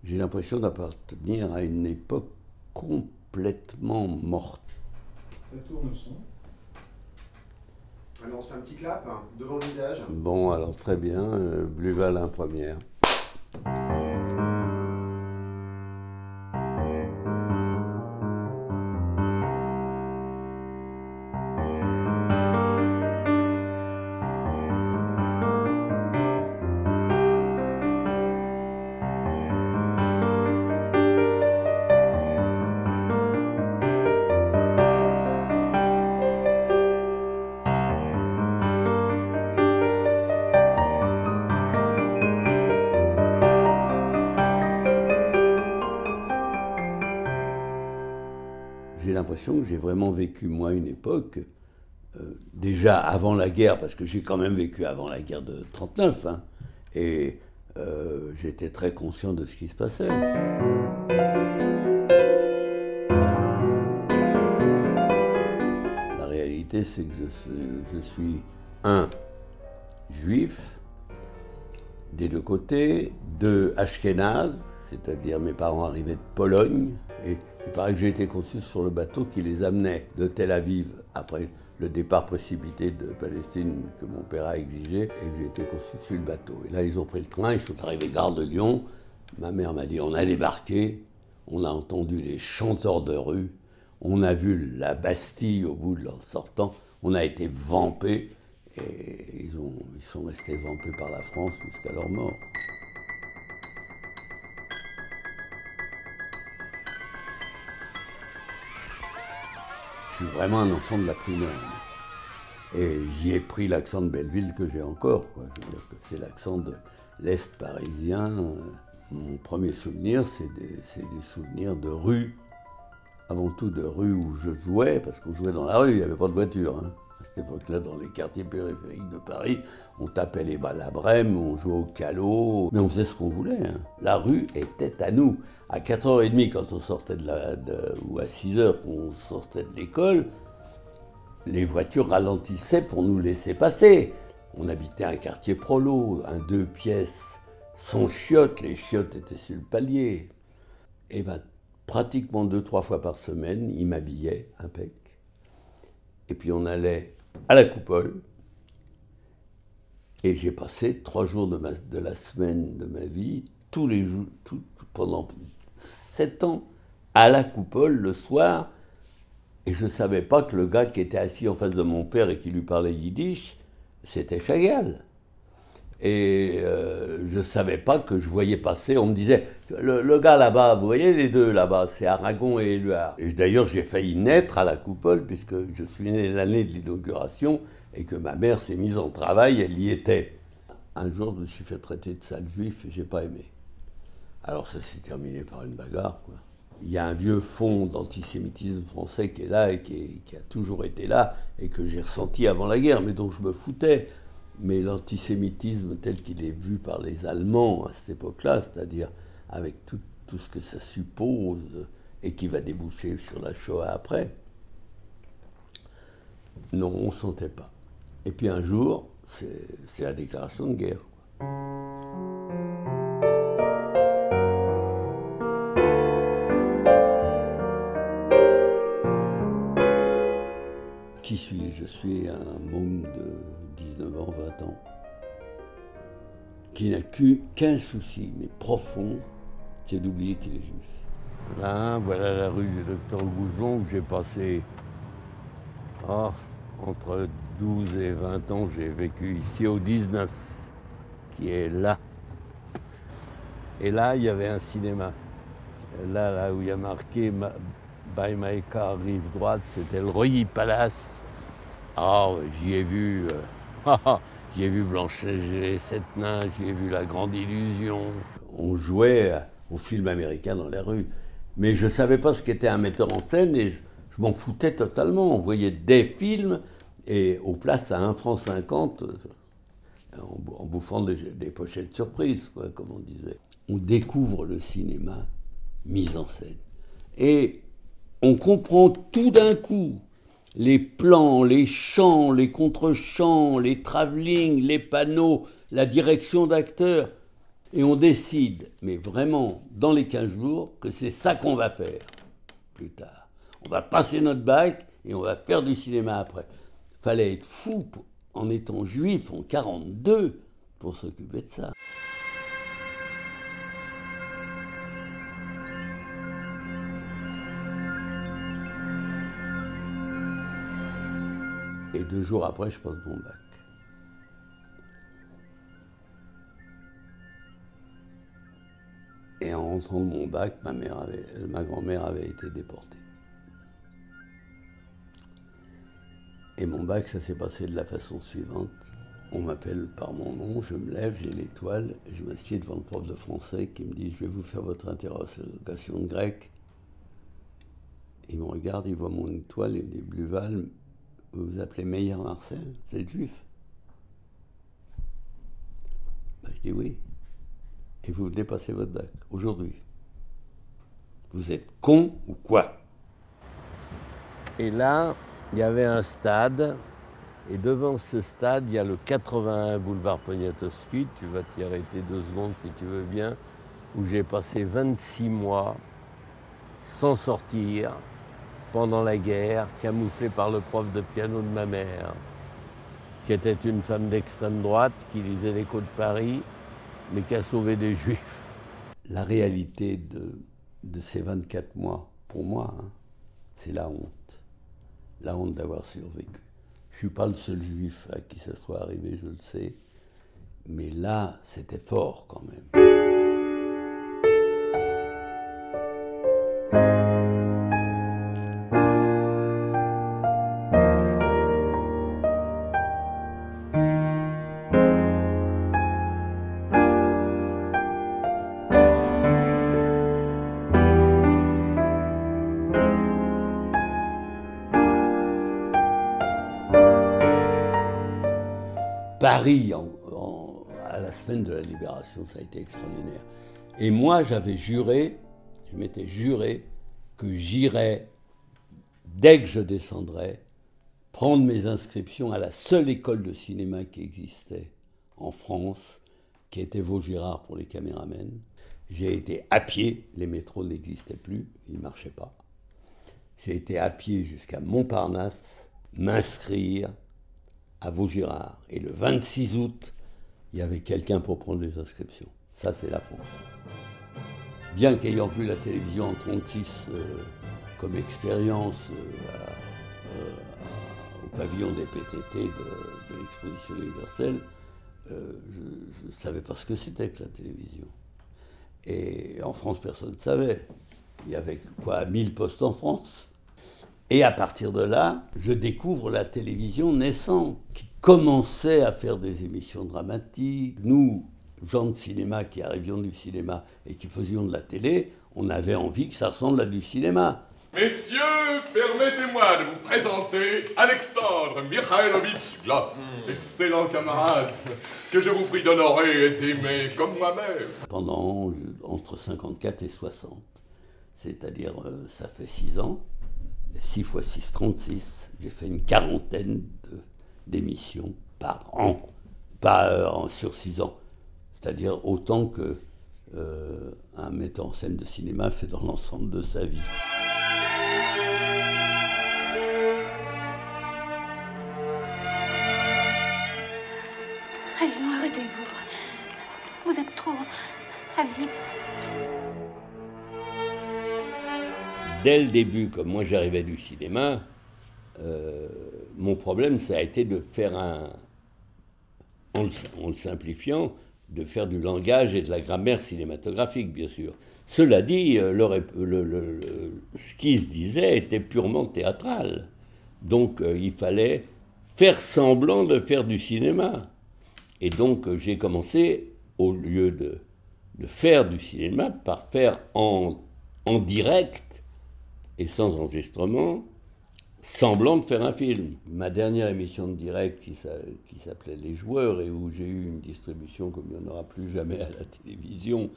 J'ai l'impression d'appartenir à une époque complètement morte. Ça tourne le son. Alors on se fait un petit clap hein, devant le visage. Bon, alors très bien, Bluval première. J'ai l'impression que j'ai vraiment vécu, moi, une époque, déjà avant la guerre, parce que j'ai quand même vécu avant la guerre de 39, hein, et j'étais très conscient de ce qui se passait. La réalité, c'est que je suis un juif, des deux côtés, deux ashkénazes, c'est-à-dire mes parents arrivaient de Pologne, et il paraît que j'ai été conçu sur le bateau qui les amenait de Tel Aviv après le départ précipité de Palestine que mon père a exigé, et que j'ai été conçu sur le bateau. Et là, ils ont pris le train, ils sont arrivés gare de Lyon. Ma mère m'a dit, on a débarqué, on a entendu les chanteurs de rue, on a vu la Bastille au bout de leur sortant, on a été vampés, et ils sont restés vampés par la France jusqu'à leur mort. Je suis vraiment un enfant de la primaire. Et j'y ai pris l'accent de Belleville que j'ai encore, quoi. Je veux dire que c'est l'accent de l'Est parisien. Mon premier souvenir, c'est des souvenirs de rue. Avant tout de rue où je jouais, parce qu'on jouait dans la rue, il n'y avait pas de voiture. Hein. À cette époque-là, dans les quartiers périphériques de Paris, on tapait la brème, on jouait au calot, mais on faisait ce qu'on voulait. Hein. La rue était à nous. À 4h30, quand on sortait ou à 6h, quand on sortait de l'école, les voitures ralentissaient pour nous laisser passer. On habitait un quartier prolo, un 2 pièces, sans chiottes, les chiottes étaient sur le palier. Et ben, pratiquement 2-3 fois par semaine, il m'habillait, impec. Et puis on allait à la Coupole. Et j'ai passé 3 jours de la semaine de ma vie, tous les jours, pendant 7 ans, à la Coupole le soir. Et je ne savais pas que le gars qui était assis en face de mon père et qui lui parlait yiddish, c'était Chagall. Et je ne savais pas que je voyais passer, on me disait, le gars là-bas, vous voyez les deux là-bas, c'est Aragon et Éluard. Et d'ailleurs, j'ai failli naître à la Coupole, puisque je suis né l'année de l'inauguration, et que ma mère s'est mise en travail, elle y était. Un jour, je me suis fait traiter de sale juif et je n'ai pas aimé. Alors ça s'est terminé par une bagarre, quoi. Il y a un vieux fond d'antisémitisme français qui est là et qui a toujours été là, et que j'ai ressenti avant la guerre, mais dont je me foutais. Mais l'antisémitisme tel qu'il est vu par les Allemands à cette époque-là, c'est-à-dire avec tout ce que ça suppose et qui va déboucher sur la Shoah après, non, on ne sentait pas. Et puis un jour, c'est la déclaration de guerre, quoi. Qui suis-je? Je suis un môme de 19 ans, 20 ans, qui n'a qu'un souci, mais profond, c'est d'oublier qu'il est juif. Là, voilà la rue du Docteur Goujon où j'ai passé entre 12 et 20 ans, j'ai vécu ici au 19, qui est là. Et là, il y avait un cinéma. Là où il y a marqué By my car, rive droite, c'était le Royer Palace. J'y ai vu Blanche-Neige et les Sept Nains, j'y ai vu La Grande Illusion. On jouait au film américain dans les rues. Mais je ne savais pas ce qu'était un metteur en scène et je m'en foutais totalement. On voyait des films et aux places à 1,50 francs en bouffant des pochettes surprises, quoi, comme on disait. On découvre le cinéma mis en scène. Et on comprend tout d'un coup les plans, les chants, les contre-chants, les travelling, les panneaux, la direction d'acteurs. Et on décide, mais vraiment dans les 15 jours, que c'est ça qu'on va faire plus tard. On va passer notre bac et on va faire du cinéma après. Fallait être fou en étant juif en 1942 pour s'occuper de ça. Et 2 jours après, je passe mon bac. Et en rentrant de mon bac, ma grand-mère avait été déportée. Et mon bac, ça s'est passé de la façon suivante. On m'appelle par mon nom, je me lève, j'ai l'étoile, et je m'assieds devant le prof de français qui me dit « Je vais vous faire votre interrogation de grec ». Il me regarde, il voit mon étoile, il me dit « Bluval, vous vous appelez Meyer Marcel, vous êtes juif ?» Ben, je dis « Oui ». Et vous venez passer votre bac, aujourd'hui. Vous êtes con ou quoi? Et là, il y avait un stade, et devant ce stade, il y a le 81 boulevard Poniatowski, tu vas t'y arrêter 2 secondes si tu veux bien, où j'ai passé 26 mois sans sortir, pendant la guerre, camouflé par le prof de piano de ma mère, qui était une femme d'extrême droite, qui lisait l'Écho de Paris, mais qui a sauvé des juifs. La réalité de ces 24 mois, pour moi, hein, c'est la honte. La honte d'avoir survécu. Je ne suis pas le seul juif à qui ça soit arrivé, je le sais, mais là, c'était fort quand même. Paris, à la semaine de la Libération, ça a été extraordinaire. Et moi, j'avais juré, je m'étais juré que j'irais, dès que je descendrais, prendre mes inscriptions à la seule école de cinéma qui existait en France, qui était Vaugirard pour les caméramens. J'ai été à pied, les métros n'existaient plus, ils ne marchaient pas. J'ai été à pied jusqu'à Montparnasse, m'inscrire à Vaugirard. Et le 26 août, il y avait quelqu'un pour prendre les inscriptions. Ça, c'est la France. Bien qu'ayant vu la télévision en 1936 comme expérience au pavillon des PTT de l'exposition universelle, je ne savais pas ce que c'était que la télévision. Et en France, personne ne savait. Il y avait quoi, 1000 postes en France. Et à partir de là, je découvre la télévision naissante, qui commençait à faire des émissions dramatiques. Nous, gens de cinéma qui arrivions du cinéma et qui faisions de la télé, on avait envie que ça ressemble à du cinéma. Messieurs, permettez-moi de vous présenter Alexandre Mikhailovitch Glob, excellent camarade, que je vous prie d'honorer et d'aimer comme moi-même. Pendant entre 54 et 60, c'est-à-dire ça fait 6 ans, 6 x 6, 36, j'ai fait une quarantaine d'émissions par an, pas sur 6 ans, c'est-à-dire autant que un metteur en scène de cinéma fait dans l'ensemble de sa vie. Allons, arrêtez-vous. Vous êtes trop avide. Dès le début, comme moi j'arrivais du cinéma, mon problème ça a été de faire en le simplifiant, de faire du langage et de la grammaire cinématographique, bien sûr. Cela dit, ce qui se disait était purement théâtral. Donc il fallait faire semblant de faire du cinéma. Et donc j'ai commencé, au lieu de faire du cinéma, par faire en direct et sans enregistrement, semblant de faire un film. Ma dernière émission de direct qui s'appelait Les Joueurs et où j'ai eu une distribution comme il n'y en aura plus jamais à la télévision,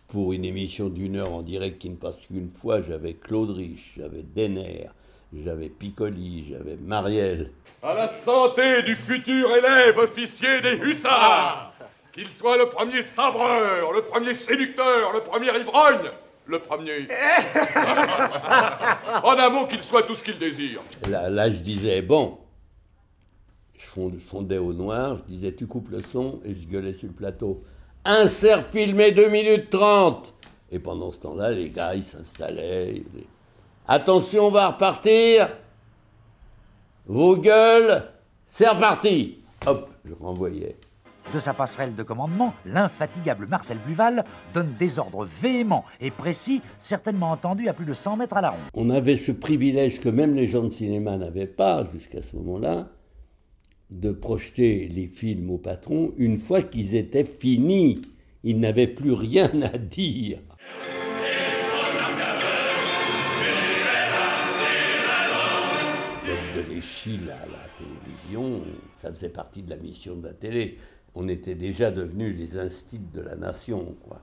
pour une émission d'1 heure en direct qui ne passe qu'une fois, j'avais Claude Rich, j'avais Denner, j'avais Piccoli, j'avais Marielle. À la santé du futur élève officier des hussards, Qu'il soit le premier sabreur, le premier séducteur, le premier ivrogne, le premier. En un mot, qu'il soit tout ce qu'il désire. Là, je disais, bon, je fondais au noir, je disais, tu coupes le son, et je gueulais sur le plateau. Insert filmé 2 minutes 30. Et pendant ce temps-là, les gars, ils s'installaient. Attention, on va repartir. Vos gueules, c'est reparti. Hop, je renvoyais. De sa passerelle de commandement, l'infatigable Marcel Buval donne des ordres véhéments et précis, certainement entendus à plus de 100 mètres à la ronde. On avait ce privilège que même les gens de cinéma n'avaient pas jusqu'à ce moment-là, de projeter les films au patron une fois qu'ils étaient finis. Ils n'avaient plus rien à dire. De l'Échille à la télévision, ça faisait partie de la mission de la télé. On était déjà devenus les instits de la nation, quoi.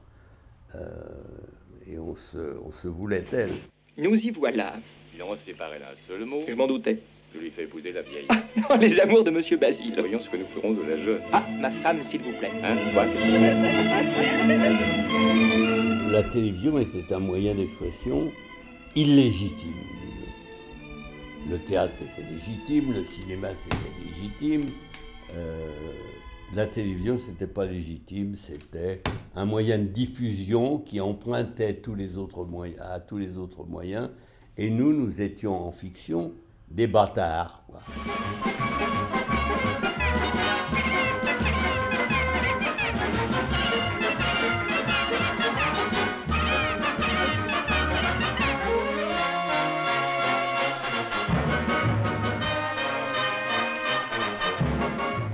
Et on se voulait tel. Nous y voilà. Il en séparait d'un seul mot. Je m'en doutais. Je lui fais épouser la vieille. Ah, non, les amours de Monsieur Basile. Voyons ce que nous ferons de la jeune. Ah, ma femme, s'il vous plaît. Hein, quoi, qu'est-ce que c'est? La télévision était un moyen d'expression illégitime, disons. Le théâtre, c'était légitime, le cinéma, c'était légitime. La télévision, c'était pas légitime, c'était un moyen de diffusion qui empruntait à tous les autres moyens. Et nous étions en fiction des bâtards, quoi.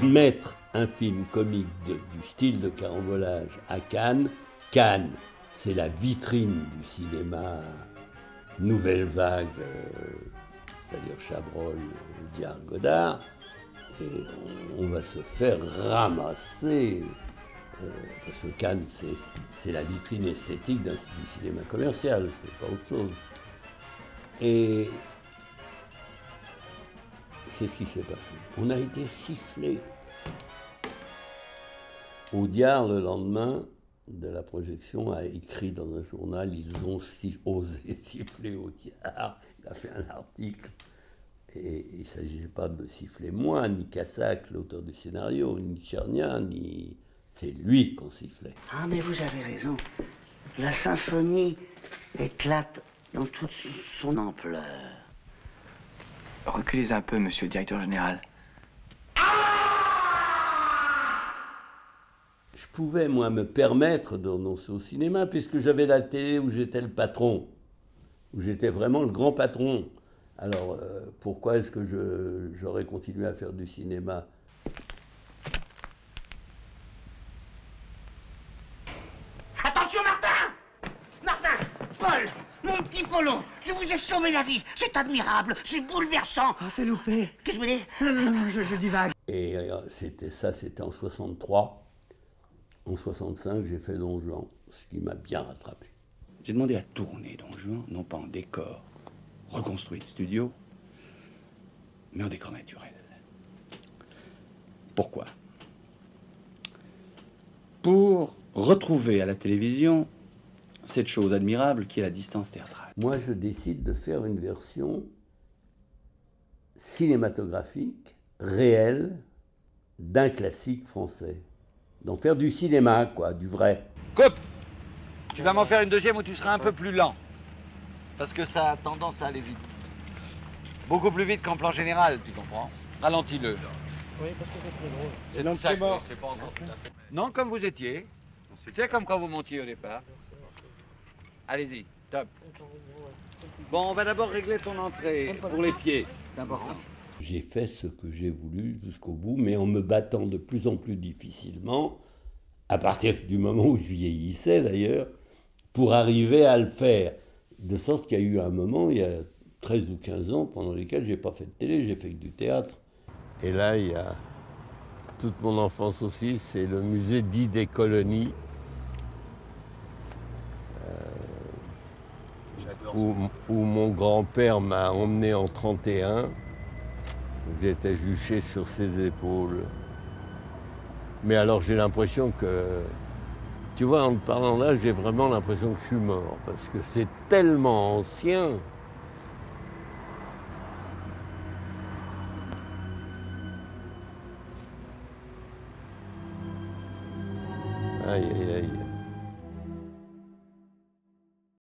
Mettre un film comique du style de Carambolage à Cannes, Cannes, c'est la vitrine du cinéma nouvelle vague, c'est-à-dire Chabrol, Audiard, Godard, et on va se faire ramasser, parce que Cannes, c'est la vitrine esthétique du cinéma commercial, c'est pas autre chose. Et c'est ce qui s'est passé. On a été sifflés. Audiard, le lendemain de la projection, a écrit dans un journal, ils ont osé siffler Audiard. Il a fait un article. Et il ne s'agissait pas de me siffler moi, ni Cassac, l'auteur du scénario, ni Tchernia, ni... C'est lui qu'on sifflait. Ah, mais vous avez raison. La symphonie éclate dans toute son ampleur. Reculez un peu, monsieur le directeur général. Je pouvais, moi, me permettre de renoncer au cinéma, puisque j'avais la télé où j'étais le patron, où j'étais vraiment le grand patron. Alors, pourquoi est-ce que j'aurais continué à faire du cinéma ? Attention, Martin! Martin! Paul! Mon petit Paulon! Je vous ai sauvé la vie! C'est admirable! C'est bouleversant! Ah, c'est loupé. Qu'est-ce que vous dites? Non, je divague. Et c'était en 63. En 65, j'ai fait Don Juan, ce qui m'a bien rattrapé. J'ai demandé à tourner Don Juan, non pas en décor reconstruit de studio, mais en décor naturel. Pourquoi ? Pour retrouver à la télévision cette chose admirable qui est la distance théâtrale. Moi, je décide de faire une version cinématographique, réelle, d'un classique français. Donc faire du cinéma, quoi, du vrai. Coupe! Tu vas m'en faire une deuxième où tu seras un peu plus lent. Parce que ça a tendance à aller vite. Beaucoup plus vite qu'en plan général, tu comprends? Ralentis-le. Oui, parce que c'est très drôle. C'est donc ça, c'est pas encore tout à fait. Non, comme vous étiez. C'est comme quand vous montiez au départ. Allez-y, top. Bon, on va d'abord régler ton entrée pour les pieds. C'est important. J'ai fait ce que j'ai voulu jusqu'au bout, mais en me battant de plus en plus difficilement, à partir du moment où je vieillissais d'ailleurs, pour arriver à le faire. De sorte qu'il y a eu un moment, il y a 13 ou 15 ans, pendant lesquels je n'ai pas fait de télé, j'ai fait que du théâtre. Et là, il y a toute mon enfance aussi, c'est le musée dit des colonies, où mon grand-père m'a emmené en 1931. J'étais juché sur ses épaules. Mais alors j'ai l'impression que, tu vois, en te parlant là, j'ai vraiment l'impression que je suis mort, parce que c'est tellement ancien. Aïe, aïe, aïe.